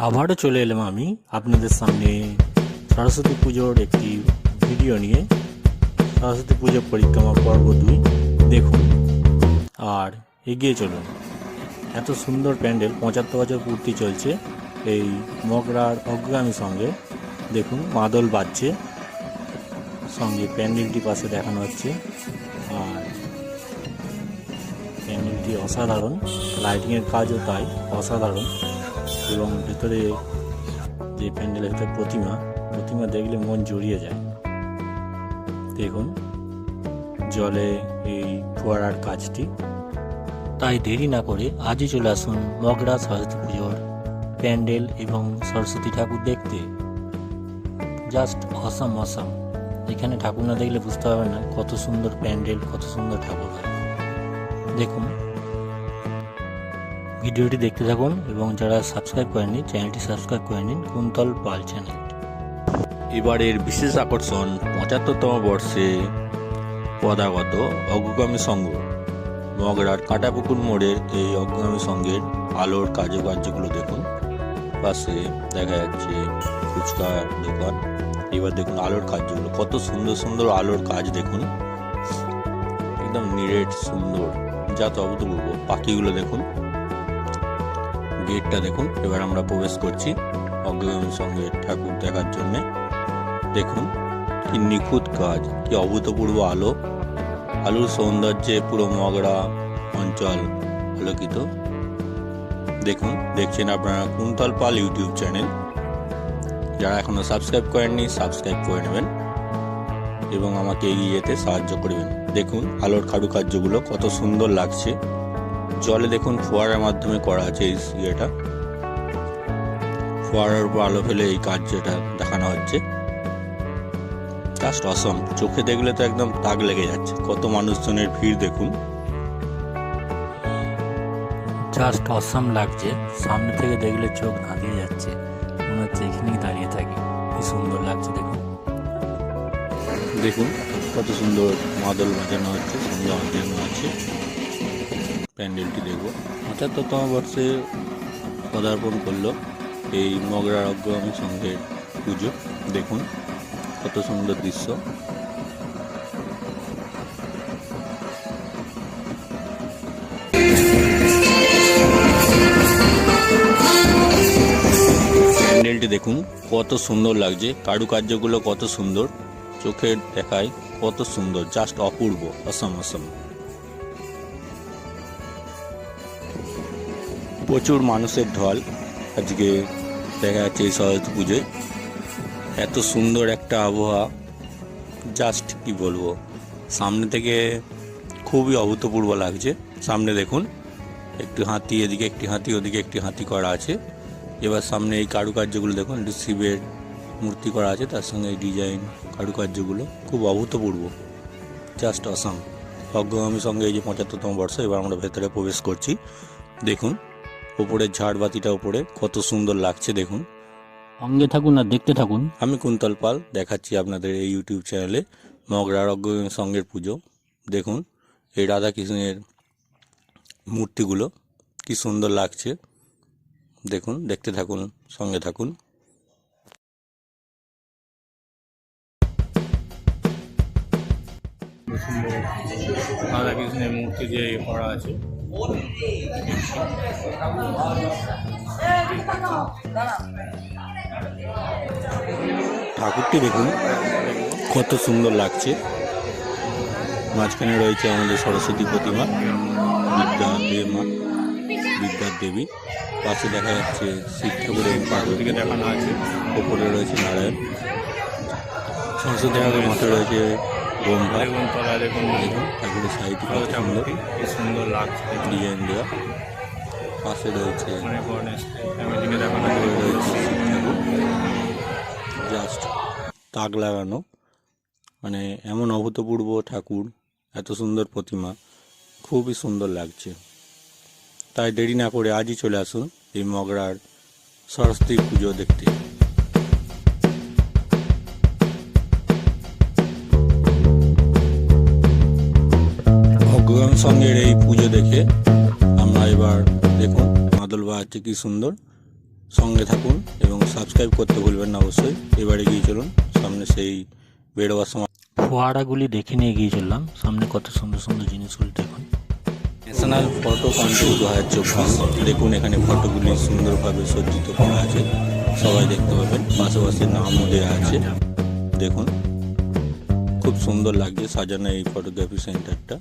আবারও চলে এলাম আমি আপনাদের সামনে সরস্বতী পুজোর একটি ভিডিও নিয়ে। সরস্বতী পুজো পরিক্রমা পর্ব 2 দেখুন আর এগিয়ে চলুন। এত সুন্দর প্যান্ডেল, 75 বছর পূর্তি চলছে এই মগরার অগ্রগামী সঙ্গে। দেখুন মাদল বাজছে, সঙ্গে প্যান্ডেলটি পাশে দেখানো হচ্ছে। আর প্যান্ডেলটি অসাধারণ, লাইটিংয়ের কাজও তাই অসাধারণ। এবং ভেতরে যে প্যান্ডেলের ভেতরে প্রতিমা দেখলে মন জড়িয়ে যায়। দেখুন জলে এই ফোয়ারার কাজটি। তাই দেরি না করে আজই চলে আসুন মগরা সরস্বতী পুজোর প্যান্ডেল এবং সরস্বতী ঠাকুর দেখতে। Just awesome. এখানে ঠাকুর না দেখলে বুঝতে পারবেন না কত সুন্দর প্যান্ডেল, কত সুন্দর ঠাকুর হয়। দেখুন ভিডিওটি দেখতে থাকুন এবং যারা সাবস্ক্রাইব করেননি চ্যানেলটি সাবস্ক্রাইব করে নিন, কুন্তল পাল চ্যানেল। এবারের বিশেষ আকর্ষণ 75তম বর্ষে পদাগত অগ্রগামী সংঘ মগরার কাঁটাপুকুর মোড়ের এই অগ্রগামী সংঘের আলোর কার্যগুলো দেখুন। পাশে দেখা যাচ্ছে ফুচকার দোকান। এবার দেখুন আলোর কাজগুলো, কত সুন্দর আলোর কাজ দেখুন, একদম নিরেট সুন্দর, যা তো অভূতপূর্ব। পাখিগুলো দেখুন, গেটটা দেখুন। এবার আমরা প্রবেশ করছি অগ্রগামী সংঘের ঠাকুর দেখার জন্য। দেখুন কি নিখুঁত কাজ, কি অভূতপূর্ব আলোর সৌন্দর্যে পুরো মগরা অঞ্চল আলোকিত। দেখুন, দেখছেন আপনারা কুন্তল পাল ইউটিউব চ্যানেল। যারা এখনো সাবস্ক্রাইব করেননি সাবস্ক্রাইব করে নেবেন এবং আমাকে এগিয়ে যেতে সাহায্য করবেন। দেখুন আলোর কারুকার্যগুলো কত সুন্দর লাগছে। জলে দেখুন ফোয়ারার মাধ্যমে করা আছে এই ইয়েটা, ফোয়ারার উপর আলো ফেলে এই কাজ যেটা দেখানো হচ্ছে। জাস্ট অসম, চোখে দেখলে তো একদম তাক লেগে যাচ্ছে। কত মানুষজনের ভিড় দেখুন, জাস্ট অসাম লাগছে। সামনে থেকে দেখলে চোখ ধাঁধিয়ে যাচ্ছে, মনে হচ্ছে এখানেই দাঁড়িয়ে থাকি। কি সুন্দর লাগছে দেখুন। দেখুন কত সুন্দর মাদল বাজানো হচ্ছে, সঙ্গে অঞ্জানো আছে। প্যান্ডেলটি দেখব 75তম বর্ষে পদার্পণ করলো এই মগরার অগ্রগামী সংঘের পুজো। দেখুন কত সুন্দর দৃশ্য। প্যান্ডেলটি দেখুন কত সুন্দর লাগছে, কারুকার্যগুলো কত সুন্দর, চোখের দেখায় কত সুন্দর, জাস্ট অপূর্ব, অসম। প্রচুর মানুষের ঢল আজকে দেখা যাচ্ছে এই সরস্বতী পুজোয়। এত সুন্দর একটা আবহাওয়া, জাস্ট কি বলবো, সামনে থেকে খুবই অভূতপূর্ব লাগছে। সামনে দেখুন একটি হাতি, এদিকে একটি হাতি, ওদিকে একটি হাতি করা আছে। এবার সামনে এই কারুকার্যগুলো দেখুন, একটু শিবের মূর্তি করা আছে, তার সঙ্গে এই ডিজাইন কারুকার্যগুলো খুব অভূতপূর্ব, জাস্ট অসাম। অগ্রগামী সঙ্গে এই যে 75তম বর্ষ। এবার আমরা ভেতরে প্রবেশ করছি। দেখুন ওপরের ঝাড়বাতিটা উপরে কত সুন্দর লাগছে। দেখুন, সঙ্গে থাকুন আর দেখতে থাকুন। আমি কুন্তল পাল দেখাচ্ছি আপনাদের এই ইউটিউব চ্যানেলে মগরার অগ্রগামী সংঘের পুজো। দেখুন এই রাধাকৃষ্ণের মূর্তিগুলো কি সুন্দর লাগছে। দেখুন, দেখতে থাকুন, সঙ্গে থাকুন। রাধাকৃষ্ণের মূর্তি দিয়ে করা আছে। ঠাকুরটি দেখুন কত সুন্দর লাগছে। মাঝখানে রয়েছে আমাদের সরস্বতী প্রতিমা, বিদ্যার দেবী। পাশে দেখা যাচ্ছে শিব ঠাকুর এবং পার্বতীকে দেখানো আছে। ওপরে রয়েছে নারায়ণ। সরস্বতী ঠাকুরের মাথায় রয়েছে ব্রহ্মা। দেখুন ঠাকুরের সাইডটি কত সুন্দর, সুন্দর লাগছে ডিজাইন দেওয়া। পাশে রয়েছে জাস্ট তাক লাগানো, মানে এমন অভূতপূর্ব ঠাকুর, এত সুন্দর প্রতিমা, খুবই সুন্দর লাগছে। তাই দেরি না করে আজই চলে আসুন এই মগরার সরস্বতী পুজো দেখতে। অগ্রগামী সংঘের এই পুজো দেখে আমরা এবার দেখুন মাদল বাজাচ্ছে কি সুন্দর। সঙ্গে থাকুন এবং সাবস্ক্রাইব করতে ভুলবেন না অবশ্যই। এবারে গিয়ে চলুন সামনে সেই বেরোবার সময় ফোয়ারাগুলি দেখে নিয়ে গিয়ে চললাম। সামনে কত সুন্দর সুন্দর জিনিসগুলি দেখুন। National photo contest 2024। দেখুন এখানে ফটোগুলি সুন্দরভাবে সজ্জিত করা আছে, সবাই দেখতে পাবেন। পাশাপাশি নামও দেওয়া আছে। দেখুন খুব সুন্দর লাগছে সাজানো এই ফটোগ্রাফি সেন্টারটা।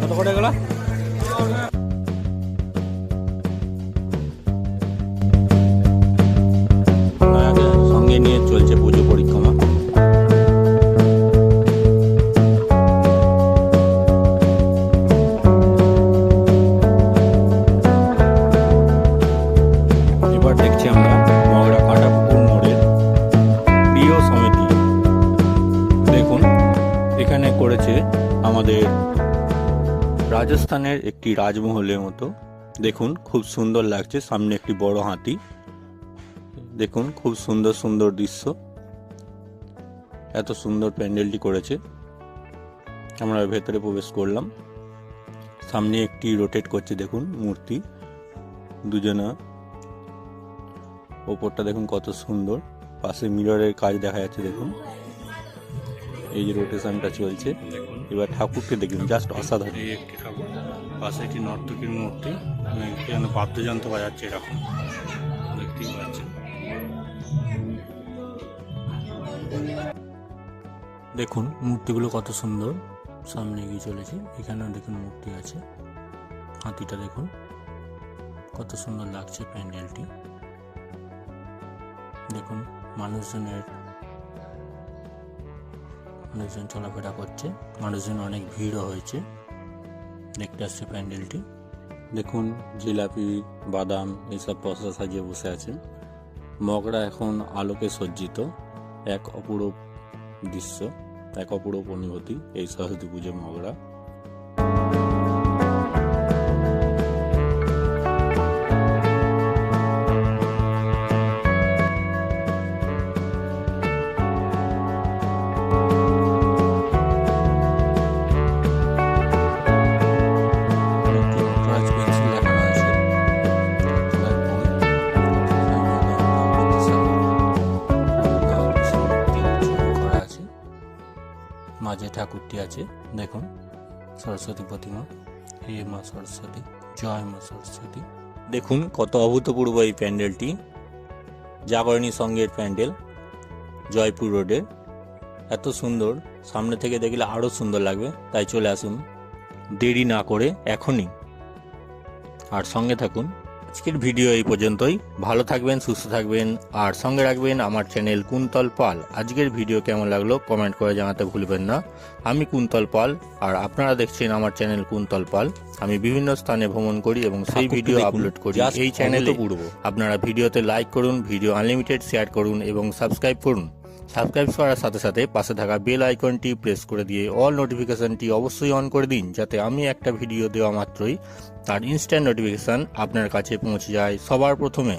কত করে গেল? সঙ্গে নিয়ে চলছে পুজো পরিক্রমা। এবার দেখছি আমরা মগরা কাঁটাপুকুর মোড়ের প্রিয় সমিতি। দেখুন এখানে করেছে আমাদের রাজস্থানের একটি রাজমহলের মতো। দেখুন খুব সুন্দর লাগছে, সামনে একটি বড় হাতি। দেখুন খুব সুন্দর সুন্দর দৃশ্য, এত সুন্দর প্যান্ডেলটি করেছে। আমরা ভেতরে প্রবেশ করলাম। সামনে একটি রোটেট করছে, দেখুন মূর্তি দুজনা। ওপরটা দেখুন কত সুন্দর, পাশে মিররের কাজ দেখা যাচ্ছে। দেখুন এই যে রোটেশনটা চলছে। এবার ঠাকুরকে দেখুন, জাস্ট অসাধারণ। এই একটি ঠাকুর, পাশে একটি নর্তকীর মূর্তি, এখানে বাদ্যযন্ত্র বাজাচ্ছে এরকম দেখতেই পাচ্ছেন। দেখুন মূর্তিগুলো কত সুন্দর, সামনে এগিয়ে চলেছে। এখানেও দেখুন মূর্তি আছে, হাতিটা দেখুন কত সুন্দর লাগছে প্যান্ডেলটি। দেখুন মানুষজন চলাফেরা করছে, মানুষজন অনেক ভিড়ও হয়েছে, দেখতে আসছে প্যান্ডেলটি। দেখুন জিলাপি, বাদাম এইসব পসরা সাজিয়ে বসে আছেন। মগরা এখন আলোকে সজ্জিত, এক অপূরূপ দৃশ্য, এক অপূরূপ অনুভূতি এই সরস্বতী পুজো মগরা। মাঝে ঠাকুরটি আছে, দেখুন সরস্বতী প্রতিমা। হে মা সরস্বতী, জয় মা সরস্বতী। দেখুন কত অভূতপূর্ব এই প্যান্ডেলটি, জাগরণী সঙ্গের প্যান্ডেল, জয়পুর রোডে। এত সুন্দর, সামনে থেকে দেখলে আরও সুন্দর লাগবে। তাই চলে আসুন দেরি না করে এখনই, আর সঙ্গে থাকুন। আজকের ভিডিও এই পর্যন্তই। ভালো থাকবেন, সুস্থ থাকবেন, আর সঙ্গে রাখবেন আমার চ্যানেল কুন্তল পাল। আজকের ভিডিও কেমন লাগলো কমেন্ট করে জানাতে ভুলবেন না। আমি কুন্তল পাল, আর আপনারা দেখছেন আমার চ্যানেল কুন্তল পাল। আমি বিভিন্ন স্থানে ভ্রমণ করি এবং সেই ভিডিও আপলোড করি এই চ্যানেলে। আপনারা ভিডিওতে লাইক করুন, ভিডিও আনলিমিটেড শেয়ার করুন এবং সাবস্ক্রাইব করুন। সাবস্ক্রাইব করার সাথে সাথে পাশে থাকা বেল আইকনটি প্রেস করে দিয়ে অল নোটিফিকেশনটি অবশ্যই অন করে দিন, যাতে আমি একটা ভিডিও দেওয়া মাত্রই তার ইনস্ট্যান্ট নোটিফিকেশন আপনার কাছে পৌঁছে যায় সবার প্রথমে।